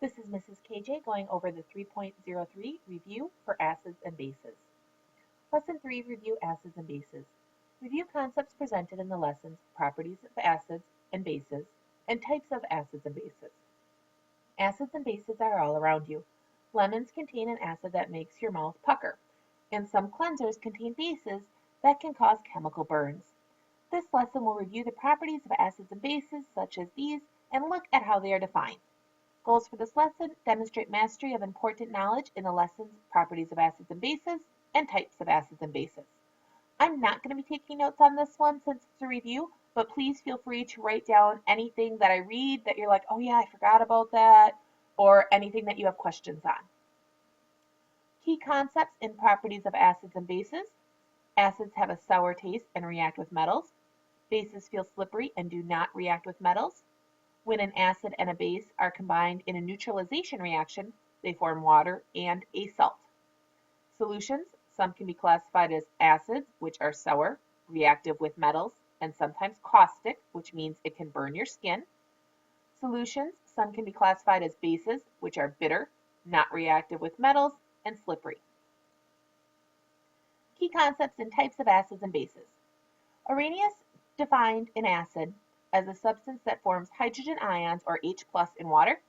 This is Mrs. KJ going over the 3.03 review for acids and bases. Lesson 3, review acids and bases. Review concepts presented in the lessons, properties of acids and bases, and types of acids and bases. Acids and bases are all around you. Lemons contain an acid that makes your mouth pucker, and some cleansers contain bases that can cause chemical burns. This lesson will review the properties of acids and bases such as these and look at how they are defined. Goals for this lesson: demonstrate mastery of important knowledge in the lessons, properties of acids and bases, and types of acids and bases. I'm not going to be taking notes on this one since it's a review, but please feel free to write down anything that I read that you're like, oh yeah, I forgot about that, or anything that you have questions on. Key concepts and properties of acids and bases. Acids have a sour taste and react with metals. Bases feel slippery and do not react with metals. When an acid and a base are combined in a neutralization reaction, they form water and a salt. Solutions: some can be classified as acids, which are sour, reactive with metals, and sometimes caustic, which means it can burn your skin. Solutions: some can be classified as bases, which are bitter, not reactive with metals, and slippery. Key concepts and types of acids and bases. Arrhenius defined an acid as a substance that forms hydrogen ions, or H+ in water.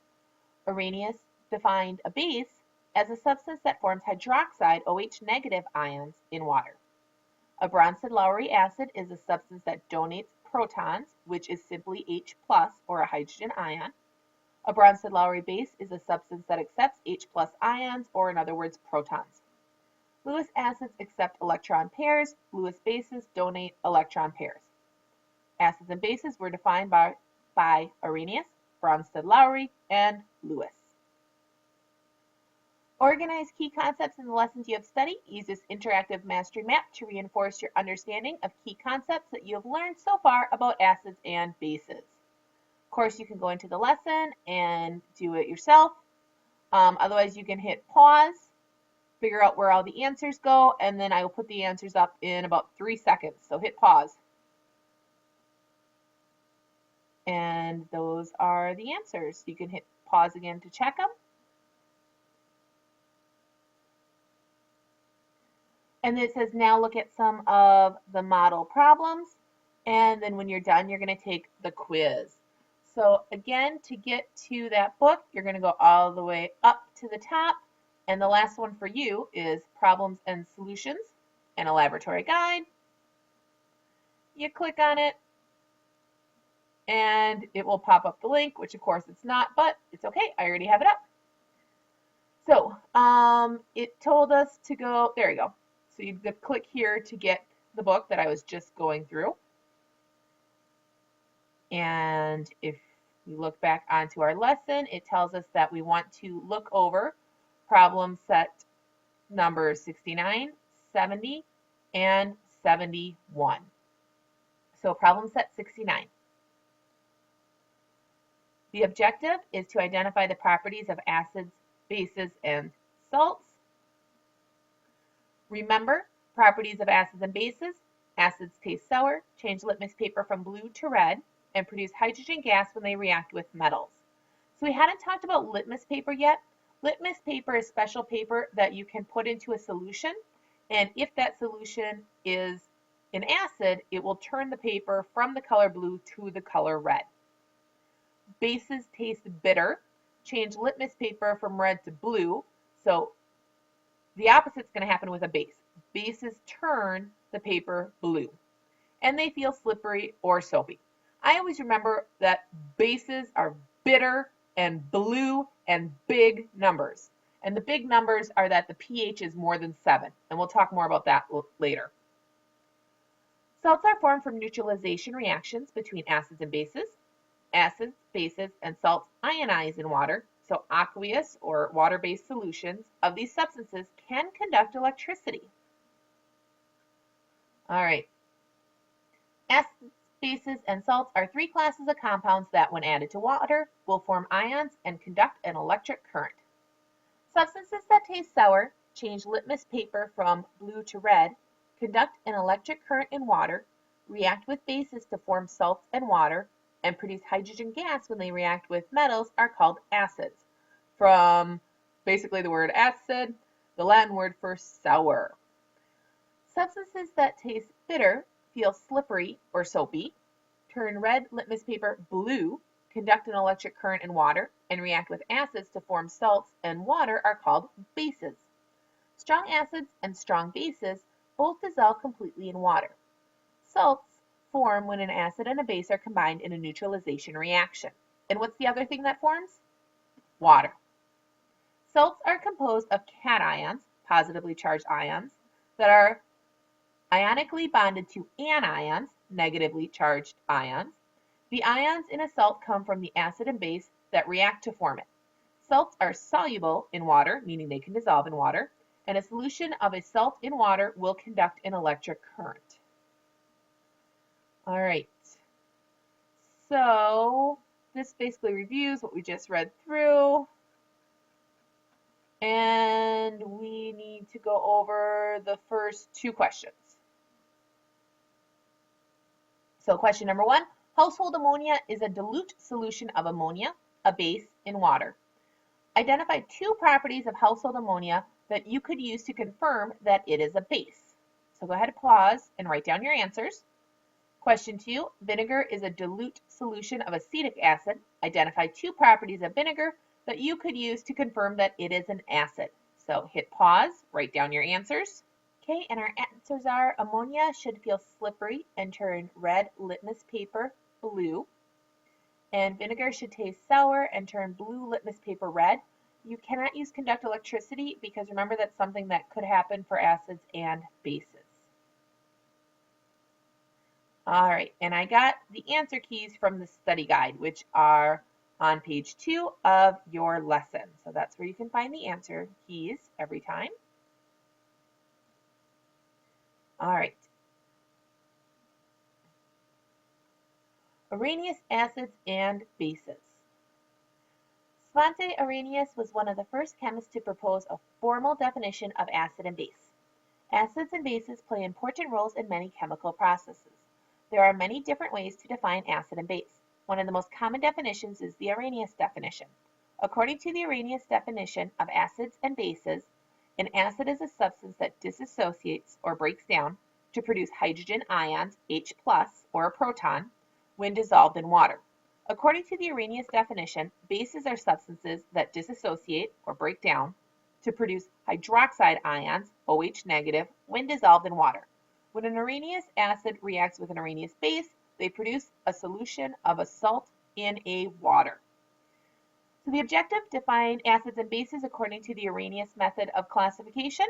Arrhenius defined a base as a substance that forms hydroxide, OH- ions in water. A Bronsted-Lowry acid is a substance that donates protons, which is simply H+, or a hydrogen ion. A Bronsted-Lowry base is a substance that accepts H+ ions, or in other words, protons. Lewis acids accept electron pairs. Lewis bases donate electron pairs. Acids and bases were defined by Arrhenius, Bronsted-Lowry, and Lewis. Organize key concepts in the lessons you have studied. Use this interactive mastery map to reinforce your understanding of key concepts that you have learned so far about acids and bases. Of course, you can go into the lesson and do it yourself. Otherwise, you can hit pause, figure out where all the answers go, and then I will put the answers up in about 3 seconds. So hit pause. And those are the answers. You can hit pause again to check them. And it says now look at some of the model problems. And then when you're done, you're going to take the quiz. So again, to get to that book, you're going to go all the way up to the top. And the last one for you is Problems and Solutions and a Laboratory Guide. You click on it, and it will pop up the link, which of course it's not, but it's okay. I already have it up. So it told us to go, there you go. So you click here to get the book that I was just going through. And if we look back onto our lesson, it tells us that we want to look over problem set numbers 69, 70, and 71. So problem set 69. The objective is to identify the properties of acids, bases, and salts. Remember, properties of acids and bases. Acids taste sour, change litmus paper from blue to red, and produce hydrogen gas when they react with metals. So we hadn't talked about litmus paper yet. Litmus paper is special paper that you can put into a solution, and if that solution is an acid, it will turn the paper from the color blue to the color red. Bases taste bitter. Change litmus paper from red to blue. So the opposite is going to happen with a base. Bases turn the paper blue, and they feel slippery or soapy. I always remember that bases are bitter and blue and big numbers. And the big numbers are that the pH is more than 7. And we'll talk more about that later. Salts are formed from neutralization reactions between acids and bases. Acids, bases, and salts ionize in water, so aqueous or water-based solutions of these substances can conduct electricity. All right. Acids, bases, and salts are 3 classes of compounds that, when added to water, will form ions and conduct an electric current. Substances that taste sour, change litmus paper from blue to red, conduct an electric current in water, react with bases to form salts and water, and produce hydrogen gas when they react with metals are called acids. from basically the word acid, the Latin word for sour. Substances that taste bitter, feel slippery or soapy, turn red litmus paper blue, conduct an electric current in water, and react with acids to form salts and water are called bases. Strong acids and strong bases both dissolve completely in water. Salts form when an acid and a base are combined in a neutralization reaction. And what's the other thing that forms? Water. Salts are composed of cations, positively charged ions, that are ionically bonded to anions, negatively charged ions. The ions in a salt come from the acid and base that react to form it. Salts are soluble in water, meaning they can dissolve in water, and a solution of a salt in water will conduct an electric current. All right, so this basically reviews what we just read through. And we need to go over the first two questions. So question number 1, household ammonia is a dilute solution of ammonia, a base, in water. Identify 2 properties of household ammonia that you could use to confirm that it is a base. So go ahead and pause and write down your answers. Question 2, vinegar is a dilute solution of acetic acid. Identify 2 properties of vinegar that you could use to confirm that it is an acid. So hit pause, write down your answers. Okay, and our answers are ammonia should feel slippery and turn red litmus paper blue. And vinegar should taste sour and turn blue litmus paper red. You cannot use conduct electricity because remember that's something that could happen for acids and bases. All right, and I got the answer keys from the study guide, which are on page 2 of your lesson. So that's where you can find the answer keys every time. All right. Arrhenius acids and bases. Svante Arrhenius was one of the first chemists to propose a formal definition of acid and base. Acids and bases play important roles in many chemical processes. There are many different ways to define acid and base. One of the most common definitions is the Arrhenius definition. According to the Arrhenius definition of acids and bases, an acid is a substance that dissociates or breaks down to produce hydrogen ions, H+, or a proton, when dissolved in water. According to the Arrhenius definition, bases are substances that dissociate or break down to produce hydroxide ions, OH-, when dissolved in water. When an Arrhenius acid reacts with an Arrhenius base, they produce a solution of a salt in a water. So the objective, define acids and bases according to the Arrhenius method of classification.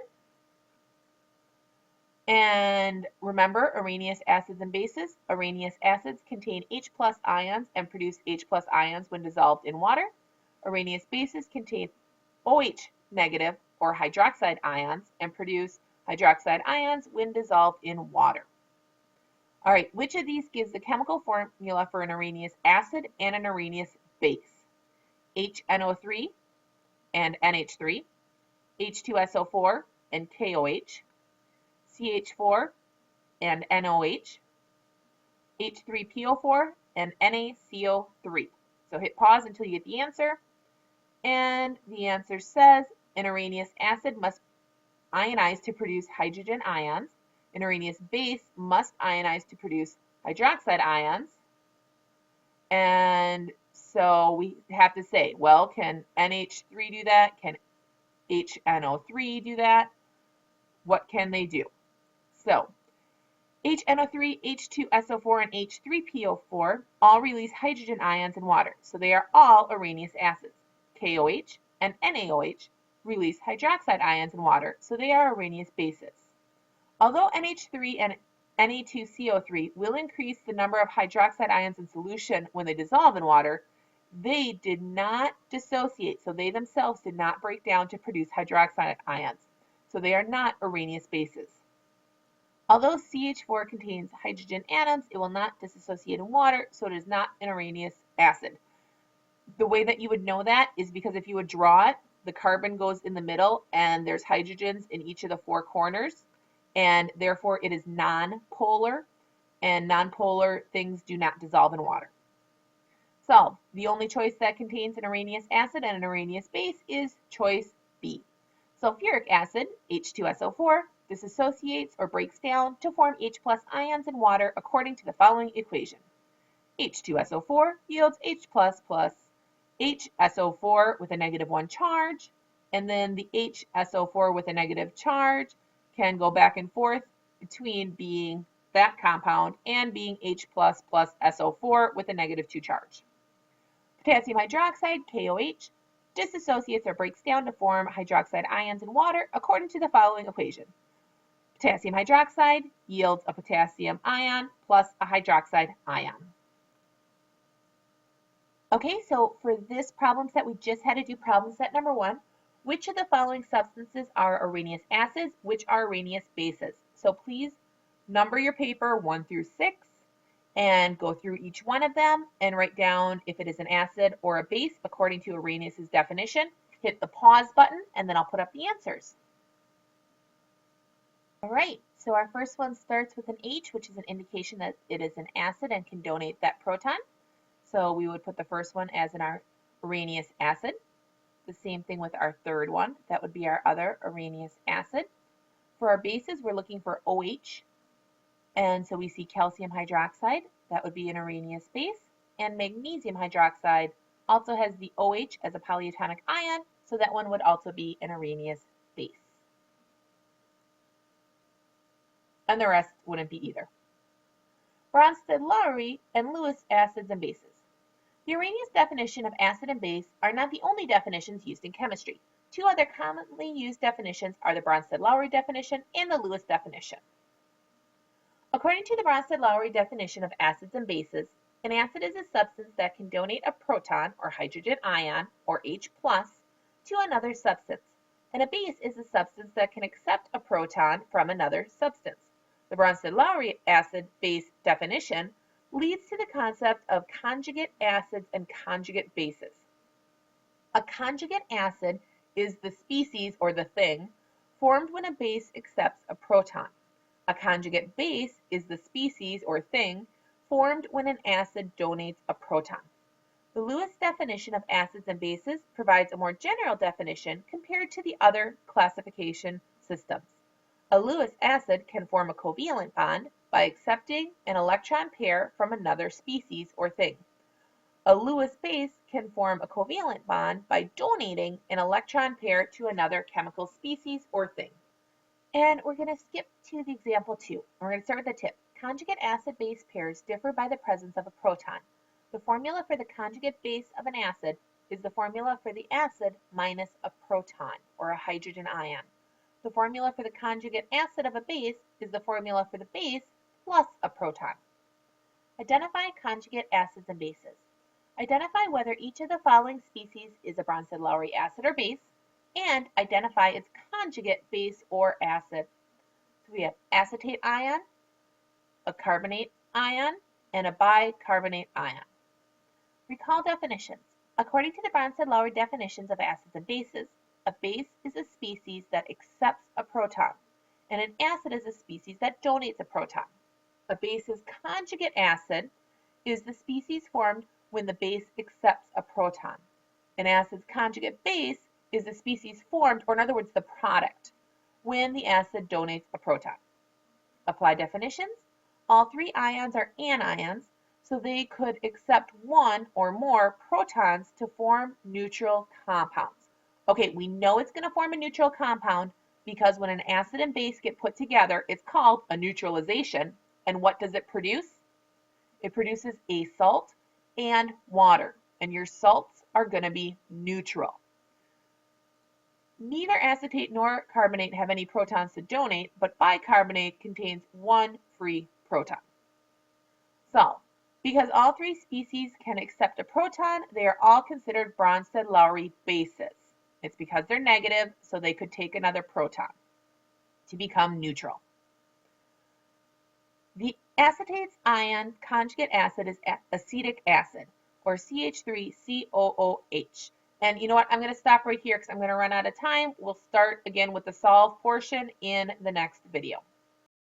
And remember, Arrhenius acids and bases. Arrhenius acids contain H+ ions and produce H+ ions when dissolved in water. Arrhenius bases contain OH- or hydroxide ions and produce hydroxide ions when dissolved in water. All right, which of these gives the chemical formula for an Arrhenius acid and an Arrhenius base? HNO3 and NH3, H2SO4 and KOH, CH4 and NOH, H3PO4 and NaCO3. So hit pause until you get the answer. And the answer says an Arrhenius acid must ionize to produce hydrogen ions. An Arrhenius base must ionize to produce hydroxide ions. And so we have to say, well, can NH3 do that? Can HNO3 do that? What can they do? So HNO3, H2SO4, and H3PO4 all release hydrogen ions in water. So they are all Arrhenius acids. KOH and NaOH release hydroxide ions in water. So they are Arrhenius bases. Although NH3 and Na2CO3 will increase the number of hydroxide ions in solution when they dissolve in water, they did not dissociate, so they themselves did not break down to produce hydroxide ions. So they are not Arrhenius bases. Although CH4 contains hydrogen atoms, it will not dissociate in water, so it is not an Arrhenius acid. The way that you would know that is because if you would draw it, the carbon goes in the middle and there's hydrogens in each of the 4 corners, and therefore it is non-polar, and non-polar things do not dissolve in water. Solve. The only choice that contains an Arrhenius acid and an Arrhenius base is choice B. Sulfuric acid, H2SO4, dissociates or breaks down to form H+ ions in water according to the following equation. H2SO4 yields H++ HSO4 with a -1 charge, and then the HSO4 with a negative charge can go back and forth between being that compound and being H++ SO4 with a -2 charge. Potassium hydroxide, KOH, dissociates or breaks down to form hydroxide ions in water according to the following equation. Potassium hydroxide yields a potassium ion plus a hydroxide ion. Okay, so for this problem set, we just had to do problem set number 1. Which of the following substances are Arrhenius acids? Which are Arrhenius bases? So please number your paper 1 through 6 and go through each one of them and write down if it is an acid or a base according to Arrhenius's definition. Hit the pause button and then I'll put up the answers. All right, so our first one starts with an H, which is an indication that it is an acid and can donate that proton. So we would put the first one as an Arrhenius acid. The same thing with our third one. That would be our other Arrhenius acid. For our bases, we're looking for OH. And so we see calcium hydroxide. That would be an Arrhenius base. And magnesium hydroxide also has the OH as a polyatomic ion. So that one would also be an Arrhenius base. And the rest wouldn't be either. Bronsted-Lowry and Lewis acids and bases. The Arrhenius definition of acid and base are not the only definitions used in chemistry. Two other commonly used definitions are the Bronsted-Lowry definition and the Lewis definition. According to the Bronsted-Lowry definition of acids and bases, an acid is a substance that can donate a proton or hydrogen ion, or H+, to another substance, and a base is a substance that can accept a proton from another substance. The Bronsted-Lowry acid-base definition leads to the concept of conjugate acids and conjugate bases. A conjugate acid is the species or the thing formed when a base accepts a proton. A conjugate base is the species or thing formed when an acid donates a proton. The Lewis definition of acids and bases provides a more general definition compared to the other classification systems. A Lewis acid can form a covalent bond by accepting an electron pair from another species or thing. A Lewis base can form a covalent bond by donating an electron pair to another chemical species or thing. And we're going to skip to the example 2. We're going to start with the tip. Conjugate acid-base pairs differ by the presence of a proton. The formula for the conjugate base of an acid is the formula for the acid minus a proton, or a hydrogen ion. The formula for the conjugate acid of a base is the formula for the base plus a proton. Identify conjugate acids and bases. Identify whether each of the following species is a Bronsted-Lowry acid or base, and identify its conjugate base or acid. So we have acetate ion, a carbonate ion, and a bicarbonate ion. Recall definitions. According to the Bronsted-Lowry definitions of acids and bases, a base is a species that accepts a proton, and an acid is a species that donates a proton. A base's conjugate acid is the species formed when the base accepts a proton. An acid's conjugate base is the species formed, or in other words, the product, when the acid donates a proton. Apply definitions. All three ions are anions, so they could accept one or more protons to form neutral compounds. Okay, we know it's going to form a neutral compound because when an acid and base get put together, it's called a neutralization. And what does it produce? It produces a salt and water, and your salts are going to be neutral. Neither acetate nor carbonate have any protons to donate, but bicarbonate contains one free proton. So, because all three species can accept a proton, they are all considered Bronsted-Lowry bases. It's because they're negative, so they could take another proton to become neutral. The acetate's ion conjugate acid is acetic acid, or CH3COOH. And you know what? I'm going to stop right here because I'm going to run out of time. We'll start again with the solve portion in the next video.